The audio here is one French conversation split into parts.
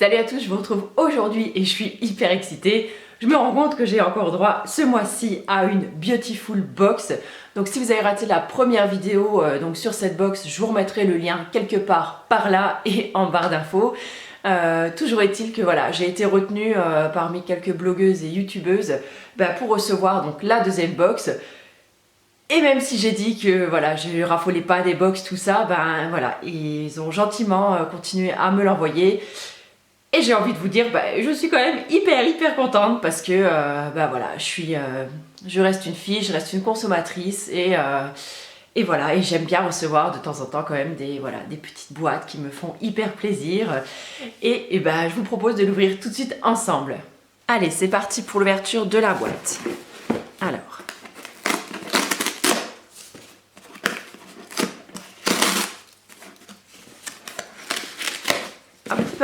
Salut à tous, je vous retrouve aujourd'hui et je suis hyper excitée. Je me rends compte que j'ai encore droit ce mois-ci à une Beautiful Box. Donc si vous avez raté la première vidéo donc sur cette box, je vous remettrai le lien quelque part par là et en barre d'infos. Toujours est-il que voilà, j'ai été retenue parmi quelques blogueuses et youtubeuses pour recevoir donc la deuxième box. Et même si j'ai dit que voilà, je raffolais pas des box, tout ça, ben voilà, ils ont gentiment continué à me l'envoyer. Et j'ai envie de vous dire, je suis quand même hyper contente parce que voilà, je reste une fille, je reste une consommatrice et voilà, et j'aime bien recevoir de temps en temps quand même des petites boîtes qui me font hyper plaisir. Et je vous propose de l'ouvrir tout de suite ensemble. Allez, c'est parti pour l'ouverture de la boîte. Alors. Hop.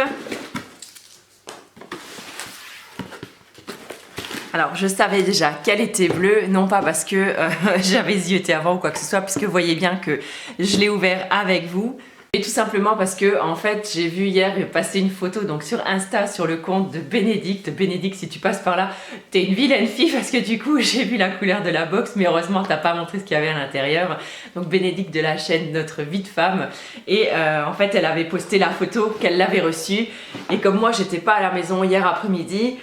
Alors, je savais déjà qu'elle était bleue, non pas parce que j'avais zioté avant ou quoi que ce soit, puisque vous voyez bien que je l'ai ouvert avec vous, mais tout simplement parce que, en fait, j'ai vu hier passer une photo donc sur Insta, sur le compte de Bénédicte. Bénédicte, si tu passes par là, t'es une vilaine fille, parce que du coup, j'ai vu la couleur de la box, mais heureusement, t'as pas montré ce qu'il y avait à l'intérieur. Donc, Bénédicte de la chaîne Notre Vie de Femme. Et en fait, elle avait posté la photo qu'elle l'avait reçue. Et comme moi, j'étais pas à la maison hier après-midi,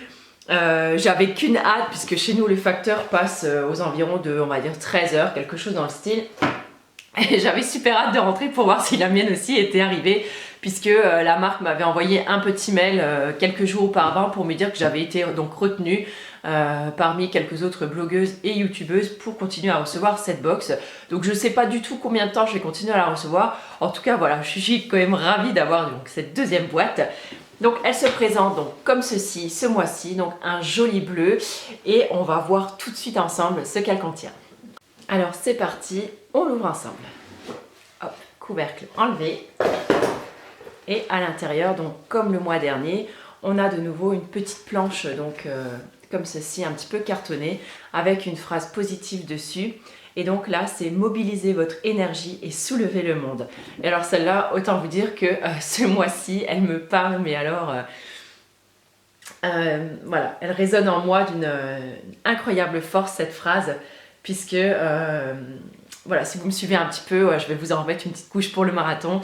j'avais qu'une hâte puisque chez nous le facteur passe aux environs de, on va dire, 13h, quelque chose dans le style. Et j'avais super hâte de rentrer pour voir si la mienne aussi était arrivée, puisque la marque m'avait envoyé un petit mail quelques jours auparavant pour me dire que j'avais été donc retenue parmi quelques autres blogueuses et youtubeuses pour continuer à recevoir cette box. Donc je sais pas du tout combien de temps je vais continuer à la recevoir. En tout cas voilà, je suis quand même ravie d'avoir donc cette deuxième boîte. Donc elle se présente donc comme ceci ce mois-ci, donc un joli bleu, et on va voir tout de suite ensemble ce qu'elle contient. Alors c'est parti, on l'ouvre ensemble. Hop, couvercle enlevé. Et à l'intérieur, donc comme le mois dernier, on a de nouveau une petite planche donc comme ceci, un petit peu cartonnée, avec une phrase positive dessus. Et donc là, c'est mobiliser votre énergie et soulever le monde. Et alors celle-là, autant vous dire que ce mois-ci, elle me parle, mais alors voilà, elle résonne en moi d'une incroyable force, cette phrase, puisque voilà, si vous me suivez un petit peu, je vais vous en remettre une petite couche pour le marathon.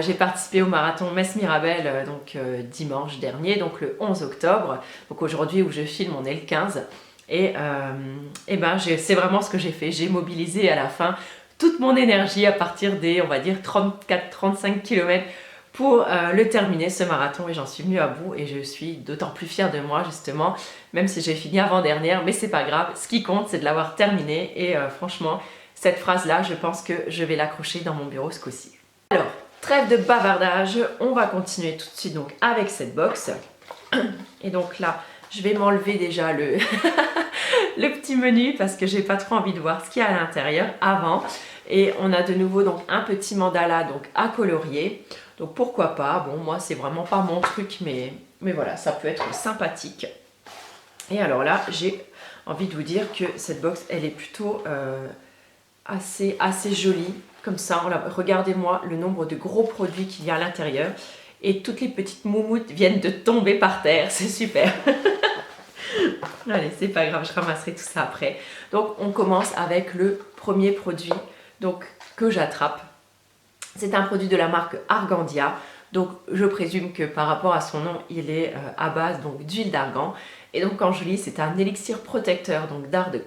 J'ai participé au marathon Metz Mirabel dimanche dernier, donc le 11 octobre. Donc aujourd'hui où je filme, on est le 15. Et c'est vraiment ce que j'ai fait. J'ai mobilisé à la fin toute mon énergie à partir des, on va dire, 34-35 km pour le terminer, ce marathon. Et j'en suis venue à bout et je suis d'autant plus fière de moi, justement, même si j'ai fini avant-dernière. Mais c'est pas grave, ce qui compte, c'est de l'avoir terminé. Et franchement, cette phrase-là, je pense que je vais l'accrocher dans mon bureau ce coup-ci. Alors, trêve de bavardage, on va continuer tout de suite donc avec cette box. Et donc là, je vais m'enlever déjà le petit menu parce que j'ai pas trop envie de voir ce qu'il y a à l'intérieur avant. Et on a de nouveau donc un petit mandala donc à colorier. Donc pourquoi pas, bon moi c'est vraiment pas mon truc, mais voilà, ça peut être sympathique. Et alors là, j'ai envie de vous dire que cette box, elle est plutôt assez jolie. Comme ça, regardez-moi le nombre de gros produits qu'il y a à l'intérieur. Et toutes les petites moumoutes viennent de tomber par terre, c'est super. Allez, c'est pas grave, je ramasserai tout ça après. Donc on commence avec le premier produit donc, que j'attrape. C'est un produit de la marque Argandia. Donc je présume que par rapport à son nom, il est à base d'huile d'argan. Et donc quand je lis, c'est un élixir protecteur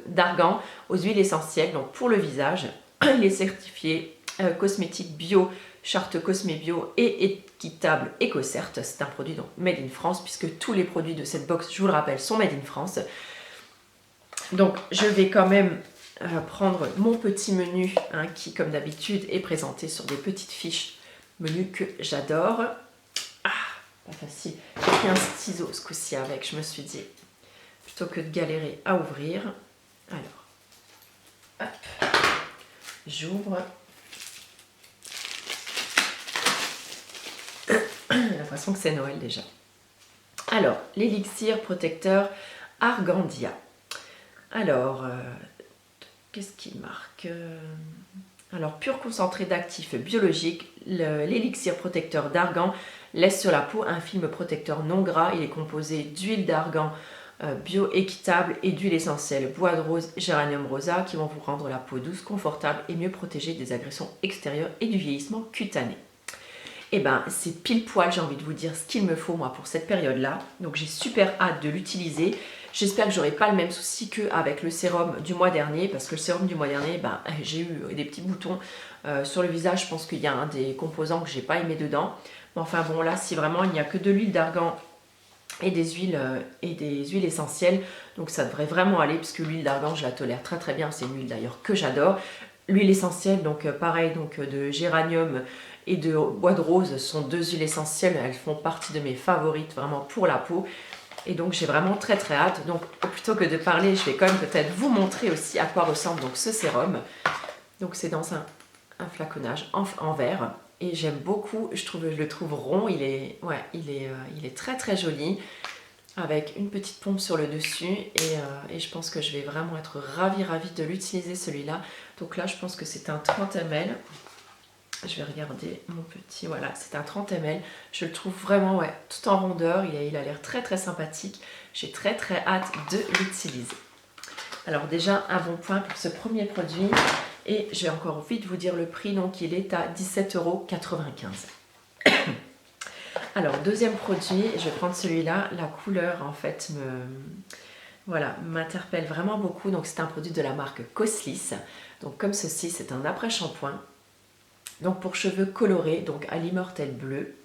d'argan aux huiles essentielles donc pour le visage. Il est certifié cosmétique bio, charte Cosmé Bio et équitable EcoCert. C'est un produit donc made in France, puisque tous les produits de cette box, je vous le rappelle, sont made in France. Donc je vais quand même prendre mon petit menu qui, comme d'habitude, est présenté sur des petites fiches menu que j'adore. Ah, pas facile. J'ai pris un ciseau ce coup-ci avec, je me suis dit, plutôt que de galérer à ouvrir. Alors, hop, j'ouvre. J'ai l'impression que c'est Noël déjà. Alors, l'élixir protecteur Argandia. Alors, qu'est-ce qu'il marque? Alors, pur concentré d'actifs biologiques, l'élixir protecteur d'argan laisse sur la peau un film protecteur non gras. Il est composé d'huile d'argan bio-équitable et d'huile essentielle bois de rose, géranium rosa qui vont vous rendre la peau douce, confortable et mieux protégée des agressions extérieures et du vieillissement cutané. Et ben c'est pile poil, j'ai envie de vous dire, ce qu'il me faut moi pour cette période-là. Donc j'ai super hâte de l'utiliser. J'espère que j'aurai pas le même souci qu'avec le sérum du mois dernier, parce que le sérum du mois dernier, ben, j'ai eu des petits boutons sur le visage. Je pense qu'il y a un des composants que j'ai pas aimé dedans. Mais enfin bon, là, si vraiment il n'y a que de l'huile d'argan et des huiles essentielles, donc ça devrait vraiment aller, puisque l'huile d'argan, je la tolère très très bien. C'est une huile d'ailleurs que j'adore. L'huile essentielle, donc pareil, donc de géranium et de bois de rose, sont deux huiles essentielles. Elles font partie de mes favorites vraiment pour la peau. Et donc j'ai vraiment très très hâte. Donc plutôt que de parler, je vais quand même peut-être vous montrer aussi à quoi ressemble donc ce sérum. Donc c'est dans un flaconnage en verre. Et j'aime beaucoup, je le trouve rond, il est très très joli. Avec une petite pompe sur le dessus. Et je pense que je vais vraiment être ravie de l'utiliser celui-là. Donc là je pense que c'est un 30 ml. Je vais regarder mon petit, voilà, c'est un 30 ml. Je le trouve vraiment, ouais, tout en rondeur. Il a l'air très très sympathique. J'ai très très hâte de l'utiliser. Alors déjà, un bon point pour ce premier produit. Et je vais encore vite vous dire le prix. Donc il est à 17,95 €. Alors, deuxième produit, je vais prendre celui-là. La couleur, en fait, m'interpelle vraiment beaucoup. Donc c'est un produit de la marque Coslis. Donc comme ceci, c'est un après-shampoing. Donc pour cheveux colorés, donc à l'immortel bleu.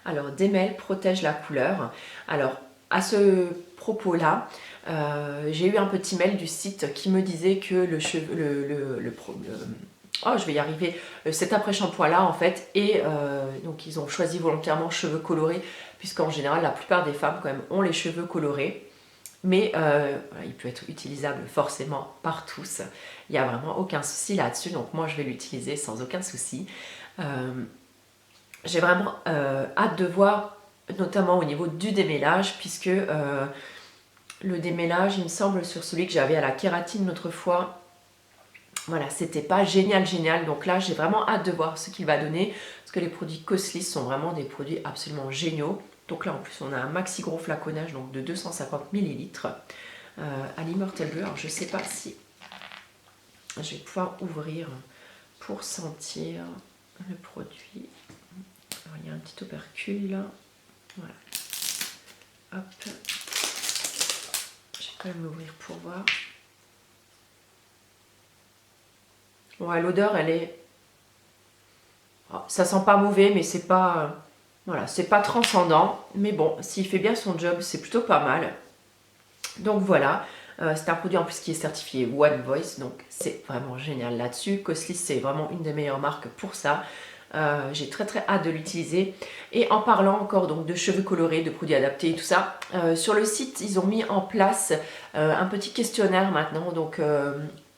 Alors Demel protège la couleur. Alors à ce propos-là, j'ai eu un petit mail du site qui me disait que je vais y arriver, cet après-shampoing-là en fait, et donc ils ont choisi volontairement cheveux colorés, puisqu'en général la plupart des femmes quand même ont les cheveux colorés. Mais il peut être utilisable forcément par tous. Il n'y a vraiment aucun souci là-dessus. Donc moi, je vais l'utiliser sans aucun souci. J'ai vraiment hâte de voir, notamment au niveau du démêlage, puisque le démêlage, il me semble, sur celui que j'avais à la kératine l'autre fois, voilà, c'était pas génial. Donc là, j'ai vraiment hâte de voir ce qu'il va donner, parce que les produits Coslis sont vraiment des produits absolument géniaux. Donc là, en plus, on a un maxi gros flaconnage donc de 250 ml à l'immortel bleu. Alors, je ne sais pas si je vais pouvoir ouvrir pour sentir le produit. Alors, il y a un petit opercule là. Voilà. Hop. Je vais quand même l'ouvrir pour voir. Ouais, l'odeur, elle est... Oh, ça sent pas mauvais, mais c'est pas... Voilà, c'est pas transcendant, mais bon, s'il fait bien son job, c'est plutôt pas mal. Donc voilà, c'est un produit en plus qui est certifié One Voice, donc c'est vraiment génial là-dessus. Coslis, c'est vraiment une des meilleures marques pour ça. J'ai très très hâte de l'utiliser. Et en parlant encore donc de cheveux colorés, de produits adaptés et tout ça, sur le site, ils ont mis en place un petit questionnaire maintenant, donc...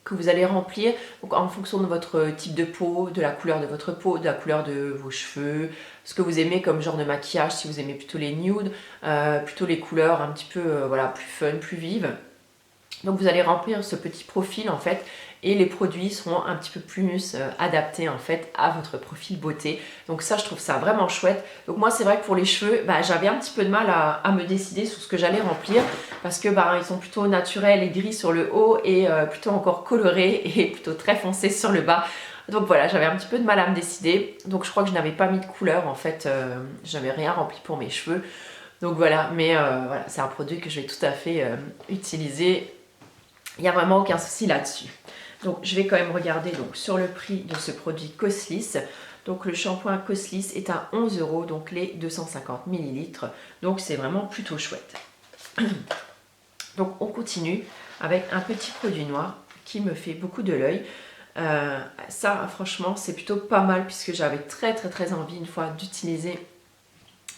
que vous allez remplir donc en fonction de votre type de peau, de la couleur de votre peau, de la couleur de vos cheveux, ce que vous aimez comme genre de maquillage, si vous aimez plutôt les nudes, plutôt les couleurs un petit peu voilà, plus fun, plus vives. Donc vous allez remplir ce petit profil en fait, et les produits seront un petit peu plus adaptés en fait à votre profil beauté. Donc ça, je trouve ça vraiment chouette. Donc moi, c'est vrai que pour les cheveux, j'avais un petit peu de mal à me décider sur ce que j'allais remplir, parce que ils sont plutôt naturels et gris sur le haut, et plutôt encore colorés et plutôt très foncés sur le bas. Donc voilà, j'avais un petit peu de mal à me décider. Donc je crois que je n'avais pas mis de couleur en fait, je n'avais rien rempli pour mes cheveux. Donc voilà, mais voilà, c'est un produit que je vais tout à fait utiliser. Il n'y a vraiment aucun souci là-dessus. Donc je vais quand même regarder donc, sur le prix de ce produit Coslis. Donc le shampoing Coslis est à 11 €, donc les 250 ml. Donc c'est vraiment plutôt chouette. Donc on continue avec un petit produit noir qui me fait beaucoup de l'œil. Ça franchement c'est plutôt pas mal, puisque j'avais très envie une fois d'utiliser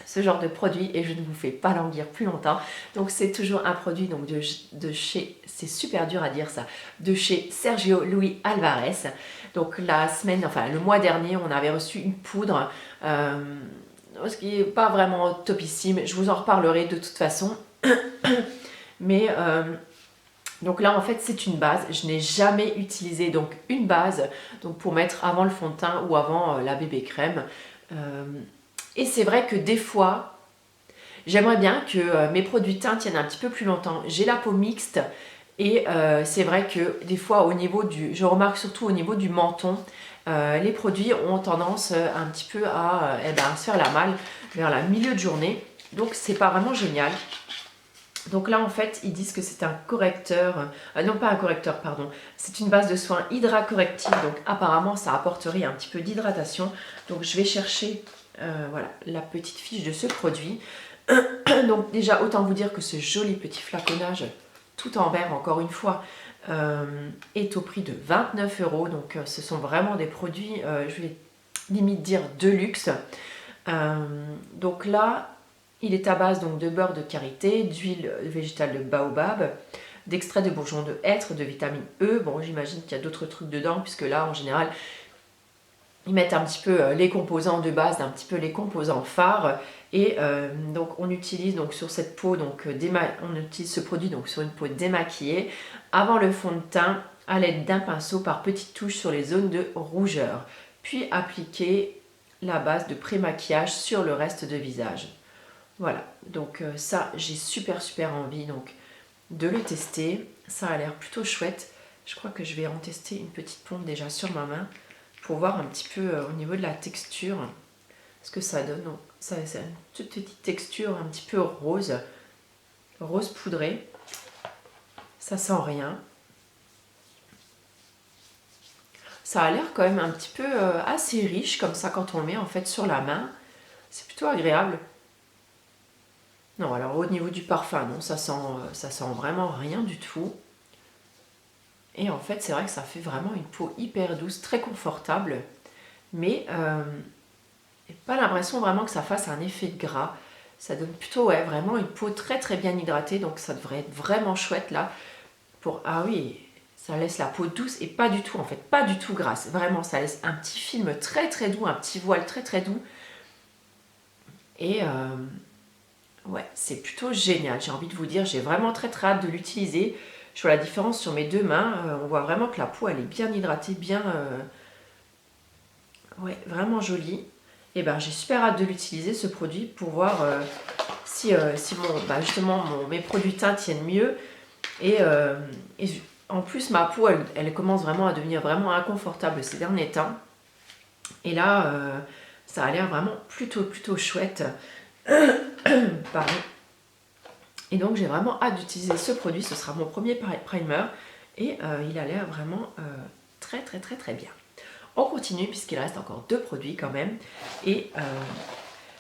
ce genre de produit, et je ne vous fais pas languir plus longtemps. Donc c'est toujours un produit donc de chez, c'est super dur à dire ça, de chez Sergio Luis Alvarez. Donc le mois dernier, on avait reçu une poudre, ce qui n'est pas vraiment topissime, je vous en reparlerai de toute façon. Mais Donc là en fait c'est une base, je n'ai jamais utilisé donc une base donc pour mettre avant le fond de teint ou avant la bébé crème. Et c'est vrai que des fois, j'aimerais bien que mes produits teint tiennent un petit peu plus longtemps. J'ai la peau mixte et c'est vrai que des fois au niveau du, je remarque surtout au niveau du menton, les produits ont tendance un petit peu à se faire la malle vers le milieu de journée. Donc c'est pas vraiment génial. Donc là en fait ils disent que c'est un correcteur, non pas un correcteur pardon, c'est une base de soins hydra-corrective, donc apparemment ça apporterait un petit peu d'hydratation. Donc je vais chercher voilà, la petite fiche de ce produit. Donc déjà autant vous dire que ce joli petit flaconnage tout en verre encore une fois est au prix de 29 €. Donc ce sont vraiment des produits, je vais limite dire de luxe. Donc là il est à base donc, de beurre de karité, d'huile végétale de baobab, d'extrait de bourgeon de hêtre, de vitamine E. Bon, j'imagine qu'il y a d'autres trucs dedans, puisque là, en général, ils mettent un petit peu les composants de base, un petit peu les composants phares. Et donc, on utilise donc, sur cette peau, donc, on utilise ce produit donc, sur une peau démaquillée, avant le fond de teint, à l'aide d'un pinceau par petites touches sur les zones de rougeur. Puis appliquer la base de pré-maquillage sur le reste de visage. Voilà, donc ça, j'ai super envie donc, de le tester. Ça a l'air plutôt chouette. Je crois que je vais en tester une petite pompe déjà sur ma main pour voir un petit peu au niveau de la texture ce que ça donne. Donc, ça, c'est une toute petite texture un petit peu rose, rose poudré. Ça sent rien. Ça a l'air quand même un petit peu assez riche comme ça quand on le met en fait sur la main. C'est plutôt agréable. Non, alors au niveau du parfum, non, ça sent vraiment rien du tout. Et en fait, c'est vrai que ça fait vraiment une peau hyper douce, très confortable. Mais pas l'impression vraiment que ça fasse un effet de gras. Ça donne plutôt, ouais, vraiment une peau très bien hydratée. Donc ça devrait être vraiment chouette là. Ah oui, ça laisse la peau douce et pas du tout, en fait, pas du tout grasse. Vraiment, ça laisse un petit film très doux, un petit voile très doux. Et... ouais, c'est plutôt génial, j'ai envie de vous dire, j'ai vraiment très hâte de l'utiliser. Je vois la différence sur mes deux mains, on voit vraiment que la peau elle est bien hydratée, bien... ouais, vraiment jolie. Et ben j'ai super hâte de l'utiliser ce produit pour voir si justement mes produits teints tiennent mieux. Et en plus ma peau elle commence vraiment à devenir vraiment inconfortable ces derniers temps. Et là ça a l'air vraiment plutôt chouette. Pardon. Et donc j'ai vraiment hâte d'utiliser ce produit, ce sera mon premier primer et il a l'air vraiment très bien. On continue puisqu'il reste encore deux produits quand même et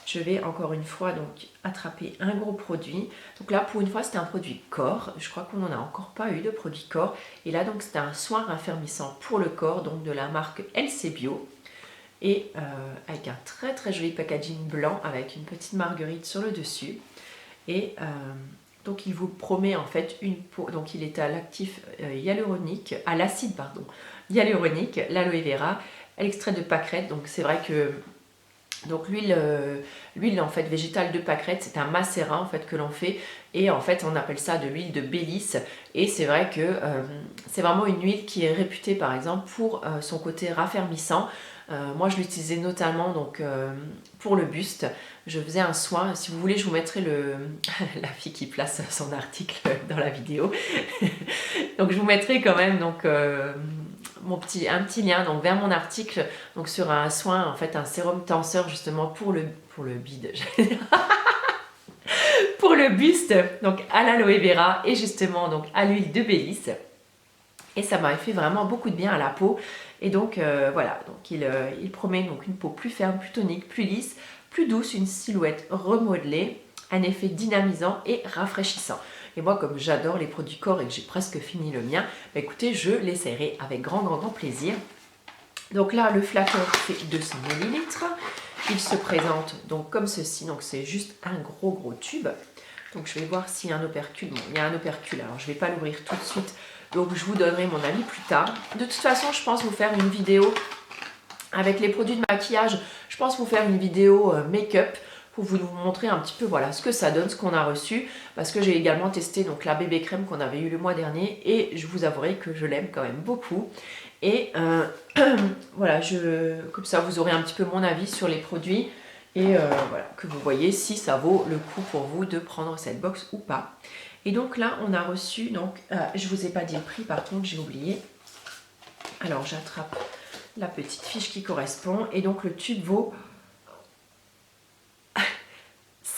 je vais encore une fois donc attraper un gros produit. Donc là pour une fois c'était un produit corps, je crois qu'on n'en a encore pas eu de produit corps et là donc c'était un soin raffermissant pour le corps donc de la marque LC Bio. Et avec un très joli packaging blanc avec une petite marguerite sur le dessus. Et donc il vous promet en fait une peau, donc il est à l'actif hyaluronique, à l'acide pardon, hyaluronique, l'aloe vera, l'extrait de pâquerette. Donc c'est vrai que donc l'huile en fait végétale de pâquerette, c'est un macérat en fait que l'on fait et en fait on appelle ça de l'huile de Bélis et c'est vrai que c'est vraiment une huile qui est réputée par exemple pour son côté raffermissant. Moi je l'utilisais notamment donc, pour le buste, je faisais un soin, si vous voulez je vous mettrai la fille qui place son article dans la vidéo, donc je vous mettrai quand même donc, un petit lien donc, vers mon article donc, sur un soin, en fait un sérum tenseur justement pour le bide, pour le buste, donc à l'aloe vera et justement donc à l'huile de Bélis. Et ça m'avait fait vraiment beaucoup de bien à la peau. Et donc voilà, donc il promet donc une peau plus ferme, plus tonique, plus lisse, plus douce, une silhouette remodelée, un effet dynamisant et rafraîchissant. Et moi comme j'adore les produits corps et que j'ai presque fini le mien, bah écoutez, je l'essayerai avec grand plaisir. Donc là le flacon fait 200 ml. Il se présente donc comme ceci, donc c'est juste un gros tube. Donc je vais voir s'il y a un opercule. Bon, il y a un opercule, alors je ne vais pas l'ouvrir tout de suite. Donc je vous donnerai mon avis plus tard. De toute façon, je pense vous faire une vidéo avec les produits de maquillage. Je pense vous faire une vidéo make-up pour vous montrer un petit peu voilà, ce que ça donne, ce qu'on a reçu. Parce que j'ai également testé donc, la bébé crème qu'on avait eu le mois dernier. Et je vous avouerai que je l'aime quand même beaucoup. Et voilà, comme ça vous aurez un petit peu mon avis sur les produits. Et voilà, que vous voyez si ça vaut le coup pour vous de prendre cette box ou pas. Et donc là, on a reçu, donc, je vous ai pas dit le prix, par contre, j'ai oublié. Alors, j'attrape la petite fiche qui correspond. Et donc, le tube vaut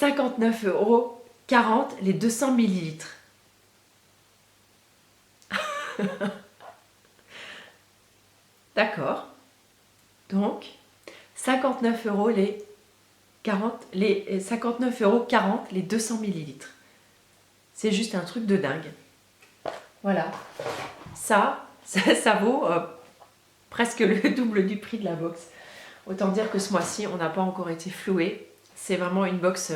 59,40 € les 200 millilitres. D'accord. Donc, 59 € les 59,40 € les 200 millilitres. C'est juste un truc de dingue. Voilà. Ça vaut presque le double du prix de la box. Autant dire que ce mois-ci, on n'a pas encore été floué. C'est vraiment une box,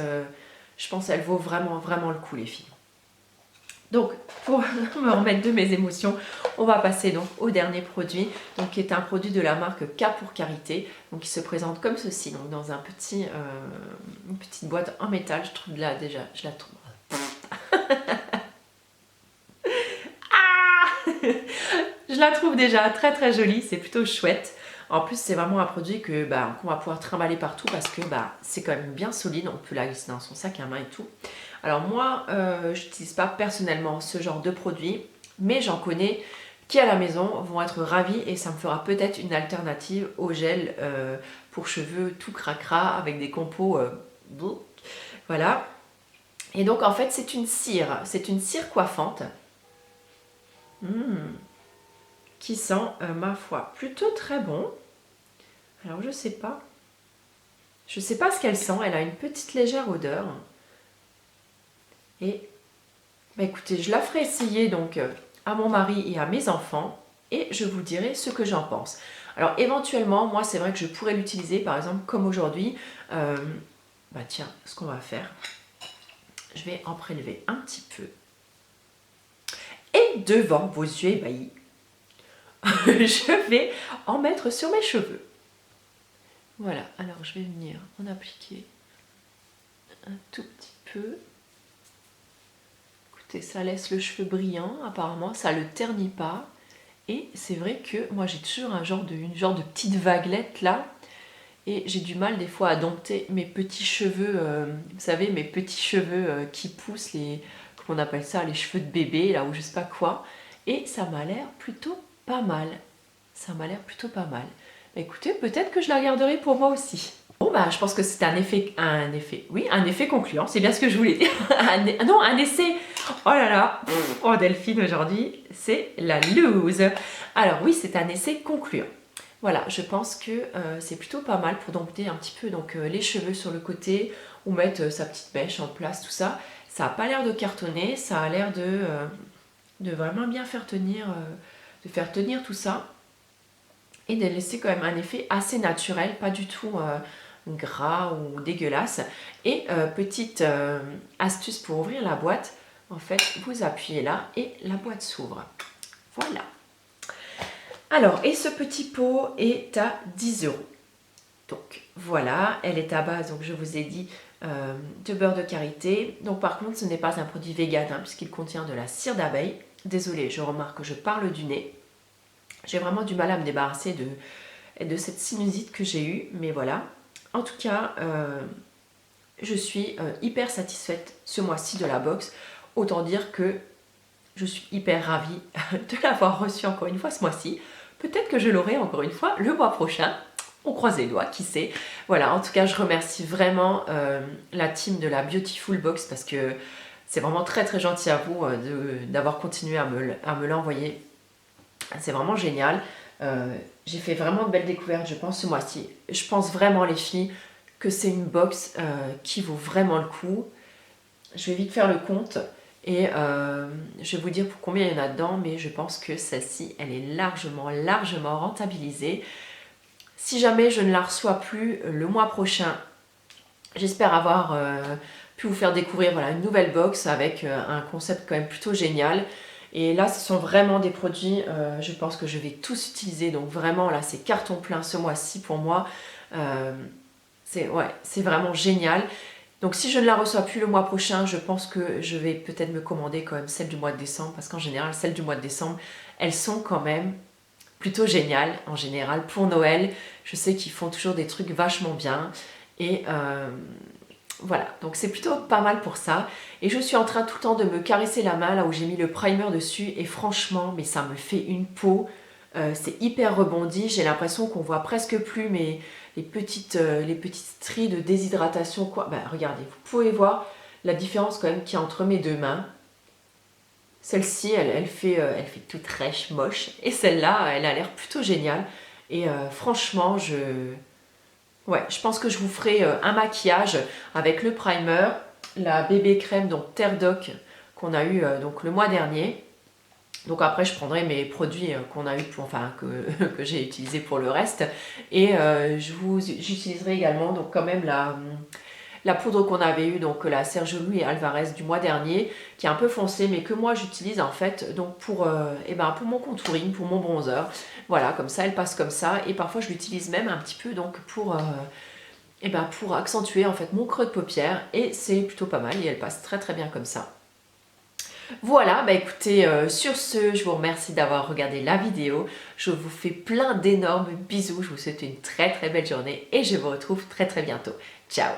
je pense qu'elle vaut vraiment, vraiment le coup, les filles. Donc, pour me remettre de mes émotions, on va passer donc au dernier produit, donc qui est un produit de la marque K pour Karité, donc qui se présente comme ceci, donc dans un une petite boîte en métal. Je trouve là déjà, je la trouve. Je la trouve déjà très très jolie, c'est plutôt chouette. En plus, c'est vraiment un produit qu'on va pouvoir trimballer partout parce que c'est quand même bien solide. On peut la glisser dans son sac à main et tout. Alors moi, je n'utilise pas personnellement ce genre de produit, mais j'en connais qui à la maison vont être ravis et ça me fera peut-être une alternative au gel pour cheveux tout cracra avec des compos. Voilà. Et donc en fait, c'est une cire coiffante. Qui sent, ma foi, plutôt très bon. Alors, je sais pas ce qu'elle sent. Elle a une petite légère odeur. Et, écoutez, je la ferai essayer donc à mon mari et à mes enfants. Et je vous dirai ce que j'en pense. Alors, éventuellement, moi, c'est vrai que je pourrais l'utiliser, par exemple, comme aujourd'hui. Tiens, ce qu'on va faire, je vais en prélever un petit peu. Et devant vos yeux ébahis, je vais en mettre sur mes cheveux. Voilà, alors je vais venir en appliquer un tout petit peu. Écoutez, ça laisse le cheveu brillant, apparemment, ça ne le ternit pas. Et c'est vrai que moi j'ai toujours une genre de petite vaguelette là. Et j'ai du mal des fois à dompter mes petits cheveux, vous savez, mes petits cheveux qui poussent, comment on appelle ça, les cheveux de bébé, là où je sais pas quoi. Et ça m'a l'air plutôt pas mal. Ça m'a l'air plutôt pas mal. Écoutez, peut-être que je la garderai pour moi aussi. Bon, je pense que c'est un effet concluant. C'est bien ce que je voulais dire. un essai. Oh là là. Oh, Delphine, aujourd'hui, c'est la loose. Alors oui, c'est un essai concluant. Voilà, je pense que c'est plutôt pas mal pour dompter un petit peu les cheveux sur le côté ou mettre sa petite mèche en place, tout ça. Ça n'a pas l'air de cartonner, ça a l'air de vraiment bien faire tenir tout ça. Et de laisser quand même un effet assez naturel, pas du tout gras ou dégueulasse. Et petite astuce pour ouvrir la boîte, en fait vous appuyez là et la boîte s'ouvre. Voilà. Alors, et ce petit pot est à 10 €. Donc voilà, elle est à base, donc je vous ai dit, de beurre de karité. Donc par contre, ce n'est pas un produit vegan puisqu'il contient de la cire d'abeille. Désolée, je remarque que je parle du nez. J'ai vraiment du mal à me débarrasser de cette sinusite que j'ai eue, mais voilà. En tout cas, je suis hyper satisfaite ce mois-ci de la box. Autant dire que je suis hyper ravie de l'avoir reçue encore une fois ce mois-ci. Peut-être que je l'aurai encore une fois le mois prochain. On croise les doigts, qui sait. Voilà, en tout cas, je remercie vraiment la team de la Beautiful Box parce que c'est vraiment très très gentil à vous d'avoir continué à me l'envoyer. C'est vraiment génial. J'ai fait vraiment de belles découvertes, je pense, ce mois-ci. Je pense vraiment, les filles, que c'est une box qui vaut vraiment le coup. Je vais vite faire le compte et je vais vous dire pour combien il y en a dedans, mais je pense que celle-ci, elle est largement rentabilisée. Si jamais je ne la reçois plus le mois prochain, j'espère avoir pu vous faire découvrir une nouvelle box avec un concept quand même plutôt génial. Et là, ce sont vraiment des produits, je pense que je vais tous utiliser. Donc vraiment, là, c'est carton plein ce mois-ci pour moi. C'est vraiment génial. Donc si je ne la reçois plus le mois prochain, je pense que je vais peut-être me commander quand même celle du mois de décembre, parce qu'en général, celles du mois de décembre, elles sont quand même plutôt géniales, en général, pour Noël. Je sais qu'ils font toujours des trucs vachement bien, et voilà, donc c'est plutôt pas mal pour ça. Et je suis en train tout le temps de me caresser la main, là où j'ai mis le primer dessus, et franchement, mais ça me fait une peau, c'est hyper rebondi, j'ai l'impression qu'on voit presque plus les petites stries de déshydratation, quoi. Ben, regardez, vous pouvez voir la différence quand même qu'il y a entre mes deux mains. Celle-ci, elle fait toute rêche, moche, et celle-là, elle a l'air plutôt géniale. Et franchement, ouais, je pense que je vous ferai un maquillage avec le primer, la bébé crème, donc Terre Doc, qu'on a eu donc le mois dernier. Donc après, je prendrai mes produits qu'on a eu que j'ai utilisé pour le reste. Et j'utiliserai également donc quand même la poudre qu'on avait eue, donc la Sergio Louis et Alvarez du mois dernier, qui est un peu foncée, mais que moi j'utilise en fait donc pour mon contouring, pour mon bronzer. Voilà, comme ça, elle passe comme ça. Et parfois, je l'utilise même un petit peu donc pour accentuer en fait mon creux de paupière. Et c'est plutôt pas mal et elle passe très très bien comme ça. Voilà, bah écoutez, sur ce, je vous remercie d'avoir regardé la vidéo. Je vous fais plein d'énormes bisous. Je vous souhaite une très très belle journée et je vous retrouve très très bientôt. Ciao!